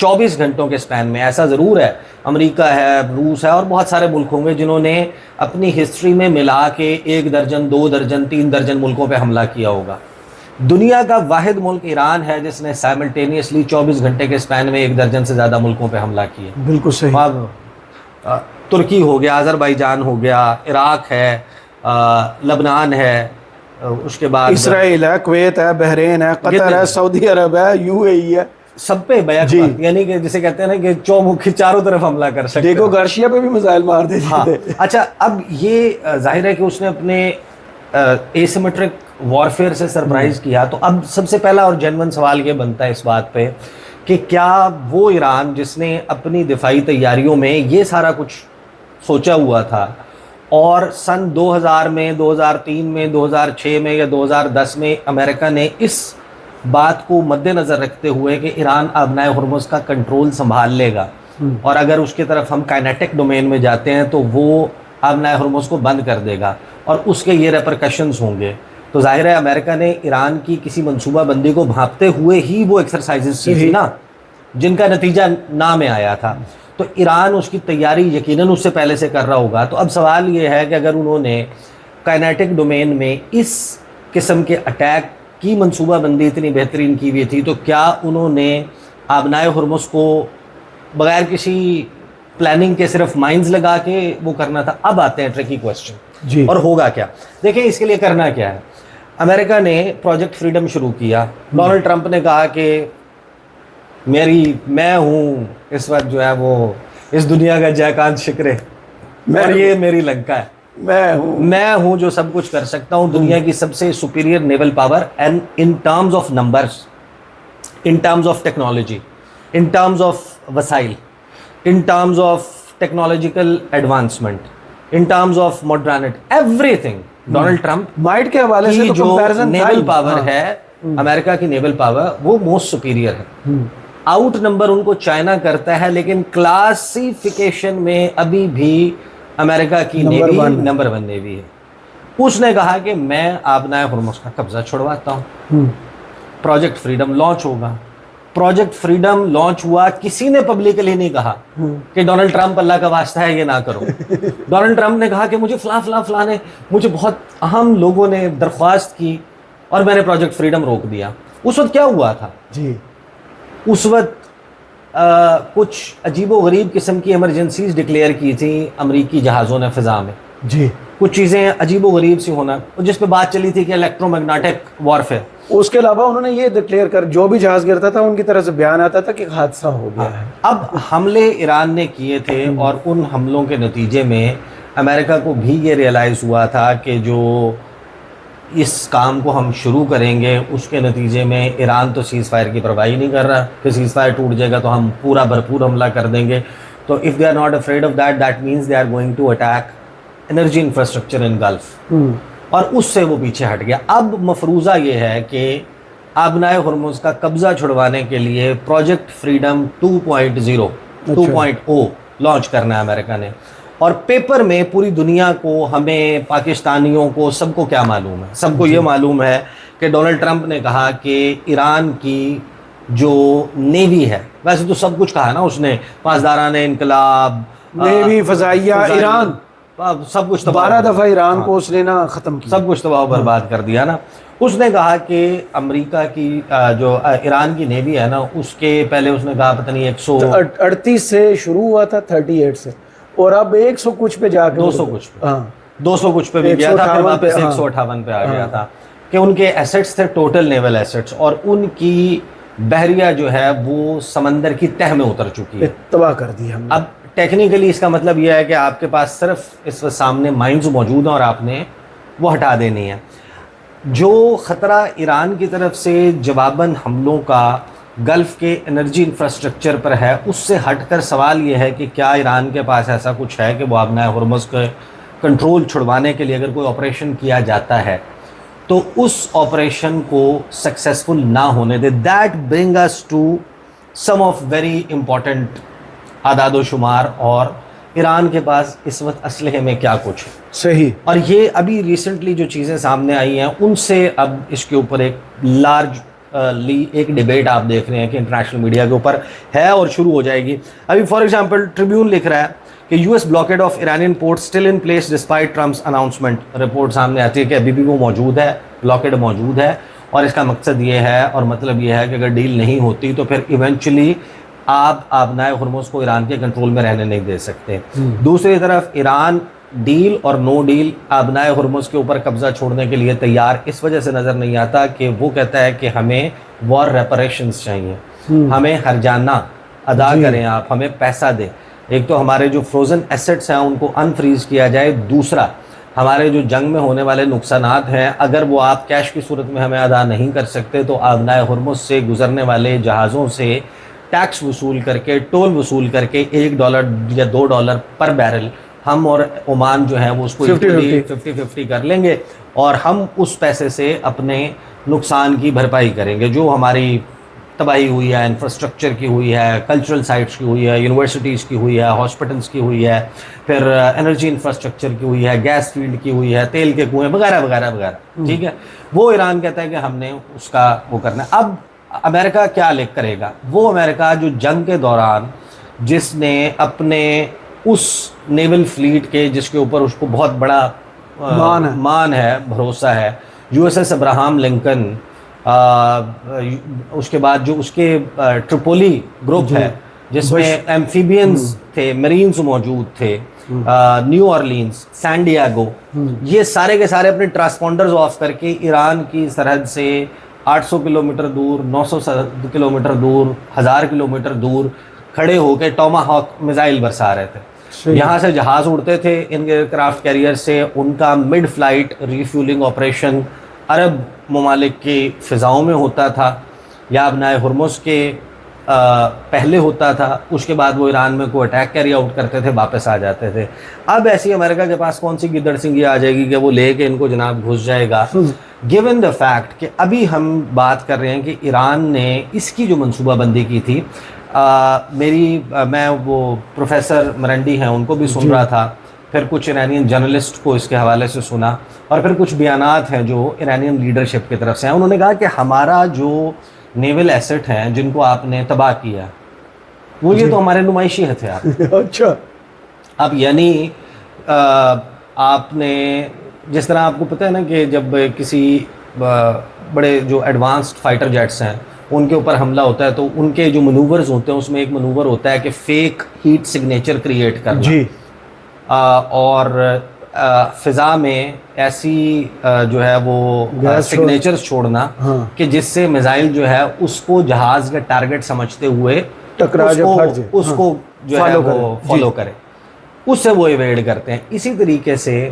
24 گھنٹوں کے سپین میں. ایسا ضرور ہے امریکہ ہے, روس ہے اور بہت سارے ملک ہوں گے جنہوں نے اپنی ہسٹری میں ملا کے 1 درجن 2 درجن 3 درجن ملکوں پہ حملہ کیا ہوگا. دنیا کا واحد ملک ایران ہے جس نے سائملٹینیسلی 24 گھنٹے کے سپین میں 1 درجن سے زیادہ ملکوں پہ حملہ کیا. بالکل صحیح. اب ترکی ہو گیا, آذربائیجان ہو گیا, عراق ہے, لبنان ہے, اس کے بعد اسرائیل ہے, کویت ہے, بحرین ہے, قطر ہے, سعودی عرب ہے, UAE ہے, سب پہ بیک وقت, یعنی کہ جسے کہتے ہیں نا کہ چومکھی چاروں طرف حملہ کر سکتے. دیکھو گارشیا پہ بھی میزائل مار دیتے تھے. اچھا, اب یہ ظاہر ہے کہ اس نے اپنے ایسیمیٹرک وارفیئر سے سرپرائز کیا. تو اب سب سے پہلا اور جینون سوال یہ بنتا ہے اس بات پہ کہ کیا وہ ایران جس نے اپنی دفاعی تیاریوں میں یہ سارا کچھ سوچا ہوا تھا اور سن 2000 میں 2003 میں 2006 میں یا 2010 میں امریکہ نے اس بات کو مد نظر رکھتے ہوئے کہ ایران آبنائے ہرمز کا کنٹرول سنبھال لے گا اور اگر اس کی طرف ہم کائنیٹک ڈومین میں جاتے ہیں تو وہ آبنائے ہرمز کو بند کر دے گا اور اس کے یہ ریپرکشنز ہوں گے, تو ظاہر ہے امریکہ نے ایران کی کسی منصوبہ بندی کو بھانپتے ہوئے ہی وہ ایکسرسائزز کی تھی نا, جن کا نتیجہ نہ میں آیا تھا. تو ایران اس کی تیاری یقیناً اس سے پہلے سے کر رہا ہوگا. تو اب سوال یہ ہے کہ اگر انہوں نے کائنیٹک ڈومین میں اس قسم کے اٹیک کی منصوبہ بندی اتنی بہترین کی ہوئی تھی تو کیا انہوں نے آبنائے ہرمز کو بغیر کسی پلاننگ کے صرف مائنز لگا کے وہ کرنا تھا؟ اب آتے ہیں ٹرکی کوسچن. جی. اور ہوگا کیا؟ دیکھیں اس کے لیے کرنا کیا ہے. امریکہ نے پروجیکٹ فریڈم شروع کیا. ڈونلڈ ٹرمپ نے کہا کہ میں ہوں اس وقت جو ہے وہ اس دنیا کا جے کانت شکرے, اور یہ میری لنکا ہے, میں ہوں جو سب کچھ کر سکتا ہوں, دنیا کی سب سے superior naval power, and in terms of numbers, in terms of technology, in terms of وسائل, in terms of technological advancement, in terms of modernity, ایوری تھنگ. ڈونلڈ ٹرمپ مائٹ کے حوالے سے جو نیول پاور ہے, امریکہ کی نیول پاور وہ موسٹ سپیریئر ہے. آؤٹ نمبر ان کو چائنا کرتا ہے, لیکن کلاسیفیکیشن میں ابھی بھی امریکہ کی نیوی نمبر 1 نیوی ہے. اس نے کہا کہ میں آبنائے ہرمز کا قبضہ چھڑواتا ہوں. پروجیکٹ فریڈم لانچ ہوگا. پروجیکٹ فریڈم لانچ ہوا, کسی نے پبلکلی نہیں کہا کہ ڈونلڈ ٹرمپ اللہ کا واسطہ ہے یہ نہ کرو. ڈونلڈ ٹرمپ نے کہا کہ مجھے فلاں نے مجھے بہت اہم لوگوں نے درخواست کی اور میں نے پروجیکٹ فریڈم روک دیا. اس وقت کیا ہوا تھا؟ جی, اس وقت کچھ عجیب و غریب قسم کی ایمرجنسیز ڈکلیئر کی تھیں امریکی جہازوں نے فضا میں. جی, کچھ چیزیں عجیب و غریب سی ہونا, جس پہ بات چلی تھی کہ الیکٹرو میگنیٹک وارفیئر. اس کے علاوہ انہوں نے یہ ڈکلیئر کر, جو بھی جہاز گرتا تھا ان کی طرف سے بیان آتا تھا کہ حادثہ ہو گیا ہے. اب حملے ایران نے کیے تھے اور ان حملوں کے نتیجے میں امریکہ کو بھی یہ ریئلائز ہوا تھا کہ جو اس کام کو ہم شروع کریں گے اس کے نتیجے میں ایران تو سیز فائر کی پرواہی نہیں کر رہا کہ سیز فائر ٹوٹ جائے گا تو ہم پورا بھرپور حملہ کر دیں گے. تو if they are not afraid of that, that means they are going to attack energy infrastructure in Gulf, اور اس سے وہ پیچھے ہٹ گیا. اب مفروضہ یہ ہے کہ آبنائے ہرمز کا قبضہ چھڑوانے کے لیے پروجیکٹ فریڈم 2.0 لانچ کرنا ہے امریکہ نے. اور پیپر میں پوری دنیا کو, ہمیں پاکستانیوں کو, سب کو کیا معلوم ہے؟ سب کو یہ معلوم ہے کہ ڈونلڈ ٹرمپ نے کہا کہ ایران کی جو نیوی ہے, ویسے تو سب کچھ کہا نا اس نے, پاسداران انقلاب, نیوی, فضائیہ, ایران, سب کچھ 12 دفعہ ایران کو اس نے نا ختم کیا, سب کچھ تباہ و برباد کر دیا نا. اس نے کہا کہ امریکہ کی جو ایران کی نیوی ہے نا, اس کے پہلے اس نے کہا پتہ نہیں 138 سے شروع ہوا تھا, 38 سے, اور اب 100 کچھ پہ جا کے 200 کچھ پہ, 200 کچھ پہ بھی گیا تھا, پھر واپس 158 پہ آ گیا تھا کہ ان کے ایسٹس تھے ٹوٹل نیول ایسٹس, اور ان کی بحریہ جو ہے وہ سمندر کی تہ میں اتر چکی ہے, تباہ کر دی ہم نے. اب ٹیکنیکلی اس کا مطلب یہ ہے کہ آپ کے پاس صرف اس وقت سامنے مائنز موجود ہیں اور آپ نے وہ ہٹا دینی ہے. جو خطرہ ایران کی طرف سے جواباً حملوں کا گلف کے انرجی انفراسٹرکچر پر ہے, اس سے ہٹ کر سوال یہ ہے کہ کیا ایران کے پاس ایسا کچھ ہے کہ وہ آبنائے ہرمز کے کنٹرول چھڑوانے کے لیے اگر کوئی آپریشن کیا جاتا ہے تو اس آپریشن کو سکسیسفل نہ ہونے دے. That bring us to some of very important اعداد و شمار, اور ایران کے پاس اس وقت اسلحے میں کیا کچھ ہے. صحیح. اور یہ ابھی ریسنٹلی جو چیزیں سامنے آئی ہیں ان سے اب اس کے اوپر ایک لارج لی ایک ڈیبیٹ آپ دیکھ رہے ہیں کہ انٹرنیشنل میڈیا کے اوپر ہے اور شروع ہو جائے گی. ابھی فار ایگزامپل ٹریبیون لکھ رہا ہے کہ U S blockade of Iranian port still in place despite Trump's announcement. Report سامنے آتی ہے کہ ابھی بھی وہ موجود ہے, بلاکیڈ موجود ہے, اور اس کا مقصد یہ ہے اور مطلب یہ ہے کہ اگر ڈیل نہیں ہوتی تو پھر ایونچولی آپ آبنائے ہرمز کو ایران کے کنٹرول میں رہنے نہیں دے سکتے. دوسری طرف ایران ڈیل اور نو ڈیل آبنائے ہرمز کے اوپر قبضہ چھوڑنے کے لیے تیار اس وجہ سے نظر نہیں آتا کہ وہ کہتا ہے کہ ہمیں وار ریپریشنز چاہیے, ہمیں ہرجانہ ادا کریں, آپ ہمیں پیسہ دیں. ایک تو ہمارے جو فروزن ایسٹس ہیں ان کو انفریز کیا جائے, دوسرا ہمارے جو جنگ میں ہونے والے نقصانات ہیں اگر وہ آپ کیش کی صورت میں ہمیں ادا نہیں کر سکتے تو آبنائے ہرمز سے گزرنے والے جہازوں سے ٹیکس وصول کر کے, ٹول وصول کر کے $1 یا $2 پر بیرل ہم اور عمان جو ہے وہ اس کو 50-50 کر لیں گے, اور ہم اس پیسے سے اپنے نقصان کی بھرپائی کریں گے جو ہماری تباہی ہوئی ہے, انفراسٹرکچر کی ہوئی ہے, کلچرل سائٹس کی ہوئی ہے, یونیورسٹیز کی ہوئی ہے, ہاسپٹلس کی ہوئی ہے, پھر انرجی انفراسٹرکچر کی ہوئی ہے, گیس فیلڈ کی ہوئی ہے, تیل کے کنویں وغیرہ وغیرہ وغیرہ. ٹھیک ہے, وہ ایران کہتا ہے کہ ہم نے اس کا وہ کرنا ہے. اب امریکہ کیا کرے گا؟ وہ امریکہ جو جنگ کے دوران جس نے اپنے اس نیول فلیٹ کے جس کے اوپر اس کو بہت بڑا مان ہے, بھروسہ ہے, U S S Abraham Lincoln, اس کے بعد جو اس کے ٹرپولی گروپ ہے جس میں ایمفیبینز تھے, مرینز موجود تھے, نیو آرلینز, سین ڈیاگو, یہ سارے کے سارے اپنے ٹرانسپونڈرز آف کر کے ایران کی سرحد سے 800 کلومیٹر دور, 900 کلومیٹر دور, 1000 کلومیٹر دور کھڑے ہو کے ٹوما ہاک میزائل برسا رہے تھے. یہاں سے جہاز اڑتے تھے ان ایئر کرافٹ کیریئر سے, ان کا مڈ فلائٹ ریفیولنگ آپریشن عرب ممالک کی فضاؤں میں ہوتا تھا یا آبنائے ہرمز کے پہلے ہوتا تھا, اس کے بعد وہ ایران میں کوئی اٹیک کیری آؤٹ کرتے تھے, واپس آ جاتے تھے. اب ایسی امریکہ کے پاس کون سی گدڑ سنگھی آ جائے گی کہ وہ لے کے ان کو جناب گھس جائے گا, گیون دا فیکٹ کہ ابھی ہم بات کر رہے ہیں کہ ایران نے اس کی جو منصوبہ بندی کی تھی. میں وہ پروفیسر مرنڈی ہیں ان کو بھی سن رہا تھا, پھر کچھ ایرانین جرنلسٹ کو اس کے حوالے سے سنا, اور پھر کچھ بیانات ہیں جو ایرانین لیڈرشپ کی طرف سے ہیں. انہوں نے کہا کہ ہمارا جو نیول ایسٹ ہیں جن کو آپ نے تباہ کیا وہ یہ تو ہمارے نمائشی ہتھیار. اچھا, اب یعنی آپ نے جس طرح آپ کو پتہ ہے نا کہ جب کسی بڑے جو ایڈوانسڈ فائٹر جیٹس ہیں ان کے اوپر حملہ ہوتا ہے تو ان کے جو منوورز ہوتے ہیں اس میں ایک منور ہوتا ہے کہ فیک ہیٹ سگنیچر کریٹ کرنا, اور فضا میں ایسی جو ہے وہ سگنیچرز چھوڑنا کہ جس سے میزائل جو ہے اس کو جہاز کا ٹارگٹ سمجھتے ہوئے اس کو جو ہے وہ فالو کرے, اس سے وہ ایویڈ کرتے ہیں. اسی طریقے سے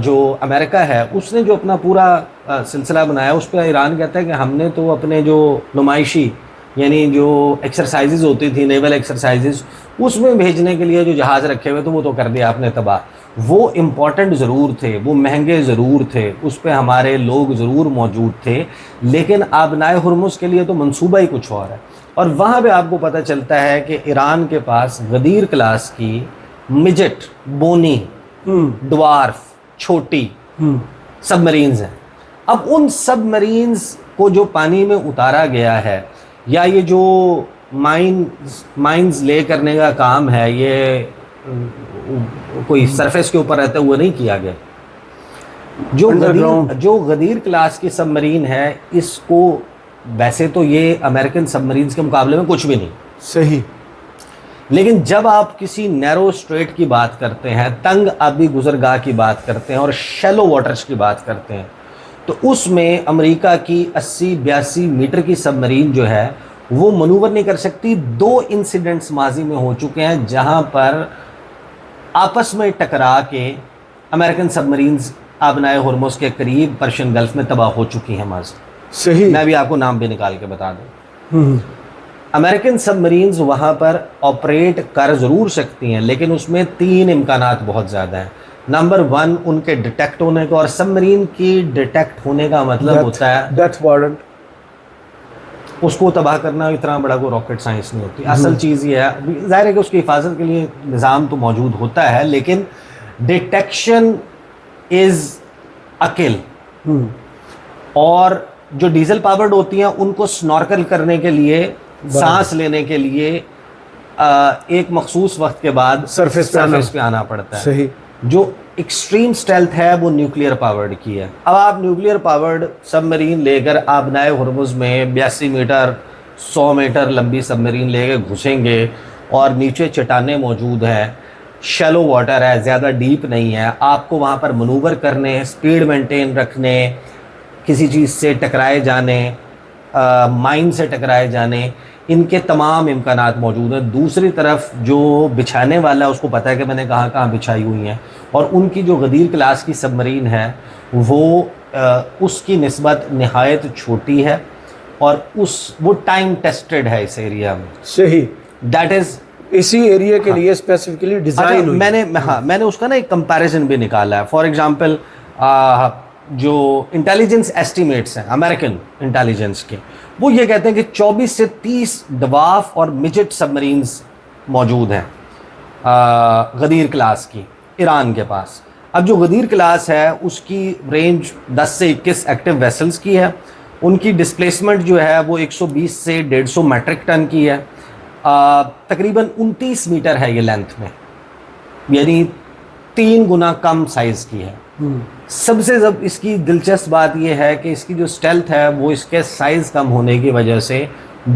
جو امریکہ ہے اس نے جو اپنا پورا سلسلہ بنایا اس پہ ایران کہتا ہے کہ ہم نے تو اپنے جو نمائشی یعنی جو ایکسرسائزز ہوتی تھی, نیول ایکسرسائزز, اس میں بھیجنے کے لیے جو جہاز رکھے ہوئے تو وہ تو کر دیا آپ نے تباہ. وہ امپورٹنٹ ضرور تھے, وہ مہنگے ضرور تھے, اس پہ ہمارے لوگ ضرور موجود تھے, لیکن آبنائے ہرمز کے لیے تو منصوبہ ہی کچھ اور ہے. اور وہاں پہ آپ کو پتہ چلتا ہے کہ ایران کے پاس غدیر کلاس کی مجٹ, بونی, ڈوارف, چھوٹی سب مرینز ہیں. اب ان سب مرینز کو جو پانی میں اتارا گیا ہے یا یہ جو مائنز لے کرنے کا کام ہے یہ کوئی سرفیس کے اوپر رہتے ہوئے نہیں کیا گیا. جو غدیر کلاس کی سب مرین ہے اس کو ویسے تو یہ امریکن سب مرینز کے مقابلے میں کچھ بھی نہیں صحیح, لیکن جب آپ کسی نیرو اسٹریٹ کی بات کرتے ہیں, تنگ آبی گزرگاہ کی بات کرتے ہیں اور شیلو واٹرز کی بات کرتے ہیں تو اس میں امریکہ کی 80-82 میٹر کی سب مرین جو ہے وہ منور نہیں کر سکتی. 2 انسیڈنٹس ماضی میں ہو چکے ہیں جہاں پر آپس میں ٹکرا کے امریکن سب مرینز آبنائے ہرمز کے قریب پرشین گلف میں تباہ ہو چکی ہیں ماضی. صحیح, میں بھی آپ کو نام بھی نکال کے بتا دوں. امریکن سب مرینز وہاں پر آپریٹ کر ضرور سکتی ہیں لیکن اس میں 3 امکانات بہت زیادہ ہیں. نمبر 1 ان کے ڈیٹیکٹ ہونے کا, اور سب مرین کی ڈیٹیکٹ ہونے کا مطلب ہوتا ہے ڈیتھ وارنٹ, اس کو تباہ کرنا اتنا بڑا کوئی راکٹ سائنس نہیں ہوتی. اصل چیز یہ ہے, ظاہر ہے کہ اس کی حفاظت کے لیے نظام تو موجود ہوتا ہے لیکن ڈیٹیکشن از اکل, اور جو ڈیزل پاورڈ ہوتی ہیں ان کو سنورکل کرنے کے لیے, سانس لینے کے لیے ایک مخصوص وقت کے بعد سرفیس پہ آنا پڑتا ہے. صحیح. جو ایکسٹریم اسٹیلتھ ہے وہ نیوکلیئر پاورڈ کی ہے. اب آپ نیوکلیئر پاورڈ سب مرین لے کر آبنائے ہرمز میں 82 میٹر 100 میٹر لمبی سب مرین لے کے گھسیں گے اور نیچے چٹانیں موجود ہیں, شیلو واٹر ہے, زیادہ ڈیپ نہیں ہے, آپ کو وہاں پر منوور کرنے, اسپیڈ مینٹین رکھنے, کسی چیز سے ٹکرائے جانے, مائن سے ٹکرائے جانے, ان کے تمام امکانات موجود ہیں. دوسری طرف جو بچھانے والا ہے اس کو پتہ ہے کہ میں نے کہاں کہاں بچھائی ہوئی ہیں, اور ان کی جو غدیر کلاس کی سب مرین ہے وہ اس کی نسبت نہایت چھوٹی ہے, اور وہ ٹائم ٹیسٹڈ ہے اس ایریا میں. صحیح. دیٹ از اسی ایریا کے لیے اسپیسیفکلی ڈیزائن ہوئی. میں نے اس کا نا ایک کمپیریزن بھی نکالا ہے. فار ایگزامپل جو انٹیلیجنس ایسٹیمیٹس ہیں امریکن انٹیلیجنس کے, وہ یہ کہتے ہیں کہ 24 سے 30 ڈواف اور مجٹ سب مرینز موجود ہیں غدیر کلاس کی ایران کے پاس. اب جو غدیر کلاس ہے اس کی رینج 10 سے 21 ایکٹیو ویسلز کی ہے. ان کی ڈسپلیسمنٹ جو ہے وہ 120 سے 150 میٹرک ٹن کی ہے. تقریباً 29 میٹر ہے یہ لینتھ میں, یعنی 3 گنا کم سائز کی ہے. سب سے اس کی دلچسپ بات یہ ہے کہ اس کی جو اسٹیلتھ ہے وہ اس کے سائز کم ہونے کی وجہ سے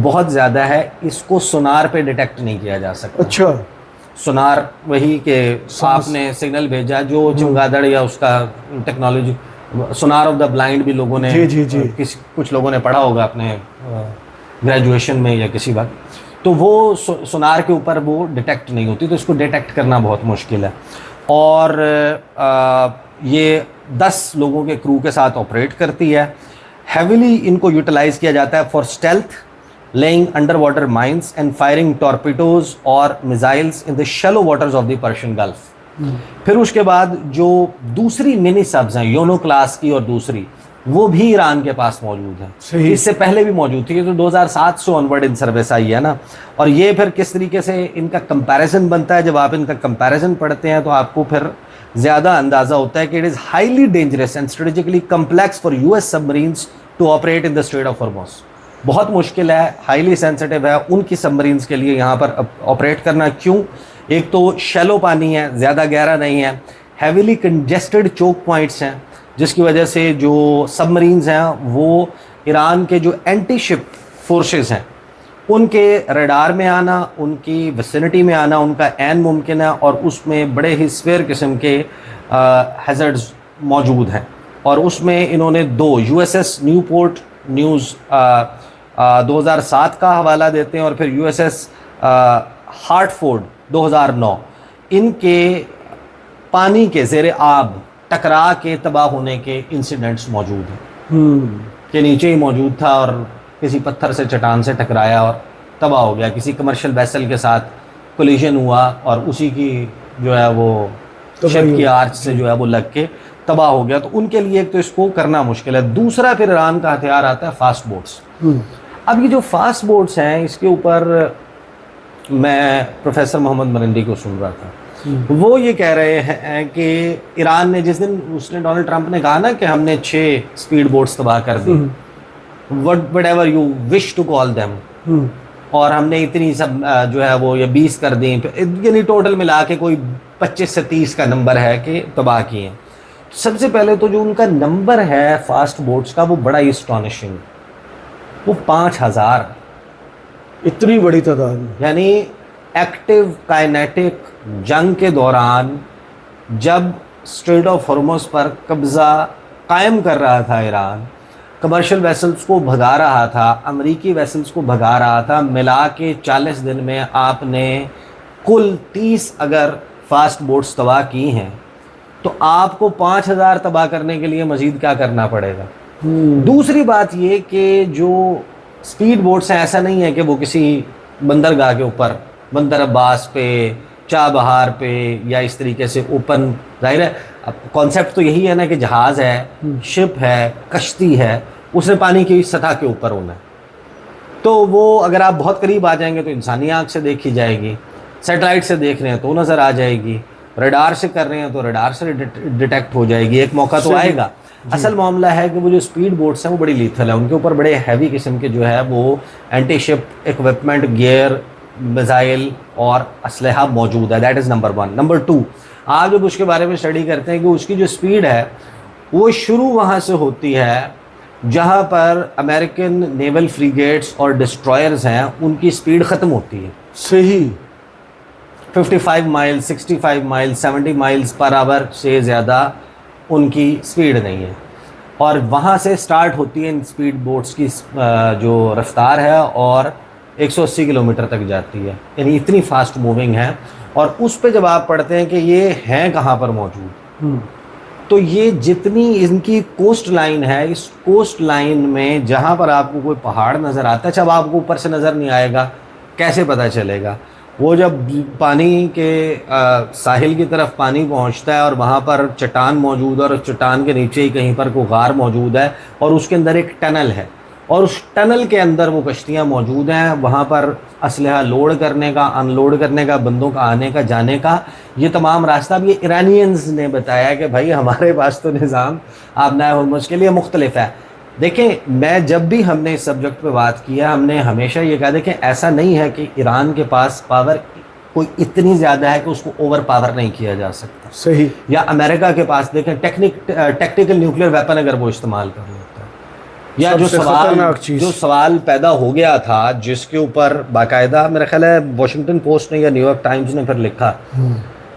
بہت زیادہ ہے. اس کو سونار پہ ڈیٹیکٹ نہیں کیا جا سکتا. اچھا. سونار وہی کہ آپ نے سگنل بھیجا جو چمگادڑ یا اس کا technology, sonar of the blind بھی لوگوں نے کچھ لوگوں نے پڑھا ہوگا اپنے گریجویشن میں یا کسی وقت, تو وہ سونار کے اوپر وہ ڈیٹیکٹ نہیں ہوتی, تو اس کو ڈیٹیکٹ کرنا بہت مشکل ہے. اور یہ 10 لوگوں کے کرو کے ساتھ آپریٹ کرتی ہے. ہیویلی ان کو یوٹیلائز کیا جاتا ہے for stealth, lying under water mines and firing torpedoes اور missiles in the shallow waters of the Persian Gulf. پھر اس کے بعد جو دوسری منی سبز ہیں یونو کلاس کی اور دوسری, وہ بھی ایران کے پاس موجود ہیں. اس سے پہلے بھی موجود تھی, تو 2007 سے آنورڈ ان سروس آئی ہے نا. اور یہ پھر کس طریقے سے ان کا کمپیریزن بنتا ہے, جب آپ ان کا کمپیریزن پڑھتے ہیں تو آپ کو پھر زیادہ اندازہ ہوتا ہے کہ it is highly dangerous and strategically complex for US submarines to operate in the strait of Hormuz. بہت مشکل ہے, ہائیلی سینسٹیو ہے ان کی سب مرینس کے لیے یہاں پر آپریٹ کرنا. کیوں؟ ایک تو شیلو پانی ہے, زیادہ گہرا نہیں ہے, ہیویلی کنجسٹڈ چوک پوائنٹس ہیں, جس کی وجہ سے جو سب مرینز ہیں وہ ایران کے جو اینٹی شپ فورسز ہیں ان کے ریڈار میں آنا, ان کی ویسینٹی میں آنا ان کا عین ممکن ہے, اور اس میں بڑے ہی سویر قسم کے ہیزرڈز موجود ہیں. اور اس میں انہوں نے 2 USS نیو پورٹ نیوز 2007 کا حوالہ دیتے ہیں, اور پھر USS ہارٹ فورڈ 2009, ان کے پانی کے زیر آب ٹکرا کے تباہ ہونے کے انسیڈنٹس موجود ہیں کہ نیچے ہی موجود تھا اور کسی پتھر سے چٹان سے ٹکرایا اور تباہ ہو گیا, کسی کمرشل ویسل کے ساتھ کولیجن ہوا اور اسی کی جو ہے وہ شپ کی آرچ سے جو ہے وہ لگ کے تباہ ہو گیا. تو ان کے لیے ایک تو اس کو کرنا مشکل ہے. دوسرا پھر ایران کا ہتھیار آتا ہے فاسٹ بوٹس. اب یہ جو فاسٹ بوٹس ہیں اس کے اوپر میں پروفیسر محمد مرندی کو سن رہا تھا, وہ یہ کہہ رہے ہیں کہ ایران نے جس دن اس نے ڈونلڈ ٹرمپ نے کہا نا کہ ہم نے 6 اسپیڈ بوٹس تباہ کر دی, whatever you wish to call them, اور ہم نے اتنی سب جو ہے وہ یہ 20 کر دیں, یعنی ٹوٹل ملا کے کوئی 25 سے 30 کا نمبر ہے کہ تباہ کیے ہیں. سب سے پہلے تو جو ان کا نمبر ہے فاسٹ بوٹس کا وہ بڑا ہی اسٹانشنگ, وہ 5000, اتنی بڑی تعداد, یعنی ایکٹیو کائنیٹک جنگ کے دوران جب اسٹریٹ آف ہارمز پر قبضہ قائم کر رہا تھا ایران, کمرشل ویسلز کو بھگا رہا تھا, امریکی ویسلز کو بھگا رہا تھا, ملا کے 40 دن میں آپ نے کل 30 اگر فاسٹ بوٹس تباہ کی ہیں, تو آپ کو 5000 تباہ کرنے کے لیے مزید کیا کرنا پڑے گا. دوسری بات یہ کہ جو اسپیڈ بوٹس ہیں ایسا نہیں ہے کہ وہ کسی بندرگاہ کے اوپر بندر عباس پہ, چابہار پہ یا اس طریقے سے اوپن, ظاہر ہے اب کانسیپٹ تو یہی ہے نا کہ جہاز ہے, شپ ہے, کشتی ہے, اس نے پانی کی سطح کے اوپر ہونا ہے. تو وہ اگر آپ بہت قریب آ جائیں گے تو انسانی آنکھ سے دیکھی جائے گی, سیٹلائٹ سے دیکھ رہے ہیں تو نظر آ جائے گی, ریڈار سے کر رہے ہیں تو ریڈار سے ڈیٹیکٹ ہو جائے گی, ایک موقع تو آئے گا. اصل معاملہ ہے کہ وہ جو اسپیڈ بوٹس ہیں وہ بڑی لیتھل ہیں، ان کے اوپر بڑے ہیوی قسم کے جو ہے وہ اینٹی شپ اکوپمنٹ، گیئر، میزائل اور اسلحہ موجود ہے. That is number 1. نمبر 2، آپ جب اس کے بارے میں اسٹڈی کرتے ہیں کہ اس کی جو اسپیڈ ہے وہ شروع وہاں سے ہوتی ہے جہاں پر امریکن نیول فریگیٹس اور ڈسٹرائرز ہیں، ان کی اسپیڈ ختم ہوتی ہے. صحیح. 55 مائل، 65 مائل، 70 مائلز پر آور سے زیادہ ان کی اسپیڈ نہیں ہے، اور وہاں سے سٹارٹ ہوتی ہے ان اسپیڈ بوٹس کی جو رفتار ہے، اور 180 کلومیٹر تک جاتی ہے، یعنی اتنی فاسٹ موونگ ہے. اور اس پہ جب آپ پڑھتے ہیں کہ یہ ہیں کہاں پر موجود، تو یہ جتنی ان کی کوسٹ لائن ہے، اس کوسٹ لائن میں جہاں پر آپ کو کوئی پہاڑ نظر آتا ہے، جب آپ کو اوپر سے نظر نہیں آئے گا کیسے پتہ چلے گا؟ وہ جب پانی کے ساحل کی طرف پانی پہنچتا ہے اور وہاں پر چٹان موجود ہے، اور اس چٹان کے نیچے ہی کہیں پر کوئی غار موجود ہے، اور اس کے اندر ایک ٹنل ہے، اور اس ٹنل کے اندر وہ کشتیاں موجود ہیں، وہاں پر اسلحہ لوڈ کرنے کا، ان لوڈ کرنے کا، بندوں کا آنے کا، جانے کا، یہ تمام راستہ اب یہ ایرانیئنز نے بتایا کہ بھائی ہمارے پاس تو نظام آبنائے ہرمز کے لیے مختلف ہے. دیکھیں، میں جب بھی ہم نے اس سبجیکٹ پہ بات کیا، ہم نے ہمیشہ یہ کہا دیکھیں ایسا نہیں ہے کہ ایران کے پاس پاور کوئی اتنی زیادہ ہے کہ اس کو اوور پاور نہیں کیا جا سکتا. صحیح. یا امریکہ کے پاس دیکھیں ٹیکنیکل نیوکلیئر ویپن اگر وہ استعمال کر لیتا ہے، یا جو سوال پیدا ہو گیا تھا جس کے اوپر باقاعدہ میرا خیال ہے واشنگٹن پوسٹ نے یا نیو یارک ٹائمز نے پھر لکھا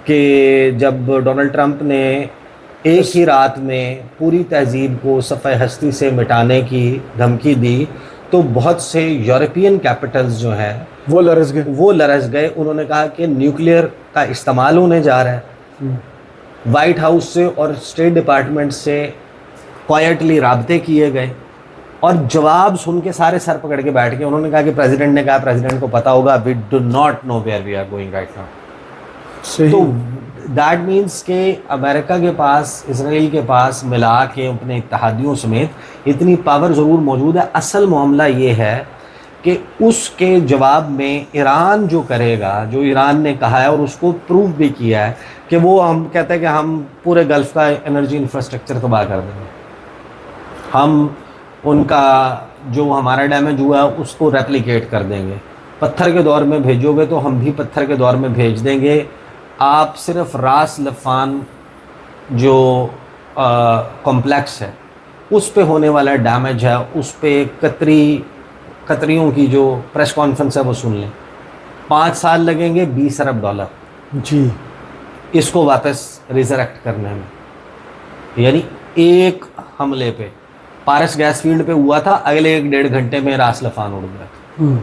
کہ جب ڈونلڈ ٹرمپ نے ایک ہی رات میں پوری تہذیب کو صفحہ ہستی سے مٹانے کی دھمکی دی، تو بہت سے یورپین کیپٹلز جو ہیں وہ لرز گئے. انہوں نے کہا کہ نیوکلیئر کا استعمال ہونے جا رہا ہے. وائٹ ہاؤس سے اور اسٹیٹ ڈپارٹمنٹ سے کوائٹلی رابطے کیے گئے، اور جواب سن کے سارے سر پکڑ کے بیٹھ گئے. انہوں نے کہا کہ پریزیڈنٹ نے کہا، پریزیڈنٹ کو پتا ہوگا، we do not know where we are going right now. تو دیٹ مینس کہ امریکہ کے پاس، اسرائیل کے پاس ملا کے اپنے اتحادیوں سمیت اتنی پاور ضرور موجود ہے. اصل معاملہ یہ ہے کہ اس کے جواب میں ایران جو کرے گا، جو ایران نے کہا ہے اور اس کو پروف بھی کیا ہے کہ وہ ہم کہتے ہیں کہ ہم پورے گلف کا انرجی انفراسٹرکچر تباہ کر دیں گے، ہم ان کا جو ہمارا ڈیمیج ہوا ہے اس کو ریپلیکیٹ کر دیں گے، پتھر کے دور میں بھیجو گے تو ہم بھی پتھر کے دور میں بھیج دیں گے. آپ صرف راس لفان جو کمپلیکس ہے اس پہ ہونے والا ڈیمیج ہے، اس پہ قطریوں کی جو پریس کانفرنس ہے وہ سن لیں. 5 سال لگیں گے، $20 ارب جی اس کو واپس ریزریکٹ کرنے میں. یعنی ایک حملے پہ پارس گیس فیلڈ پہ ہوا تھا، اگلے 1.5 گھنٹے میں راس لفان اڑ گیا.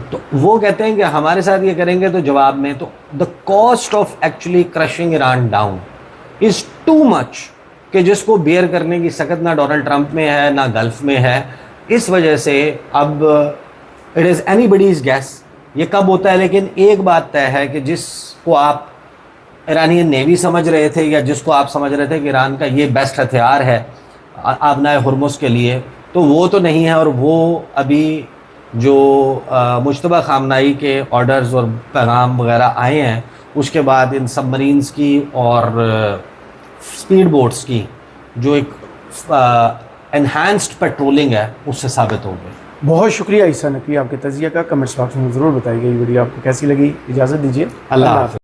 تو وہ کہتے ہیں کہ ہمارے ساتھ یہ کریں گے، تو جواب میں تو the cost of actually crushing Iran down is too much, کہ جس کو بیئر کرنے کی سکت نہ ڈونلڈ ٹرمپ میں ہے نہ گلف میں ہے. اس وجہ سے اب it is anybody's guess یہ کب ہوتا ہے. لیکن ایک بات طے ہے کہ جس کو آپ ایرانین نیوی سمجھ رہے تھے، یا جس کو آپ سمجھ رہے تھے کہ ایران کا یہ بیسٹ ہتھیار ہے آبنائے ہرمز کے لیے، تو وہ تو نہیں ہے. اور وہ ابھی جو مجتبیٰ خامنائی کے آرڈرز اور پیغام وغیرہ آئے ہیں، اس کے بعد ان سب مرینز کی اور اسپیڈ بوٹس کی جو ایک انہینسڈ پیٹرولنگ ہے اس سے ثابت ہو گئے. بہت شکریہ عیسیٰ نقوی آپ کے تجزیہ کا. کمنٹس باکس میں ضرور بتائیے گا یہ ویڈیو آپ کو کیسی لگی. اجازت دیجیے. اللہ حافظ.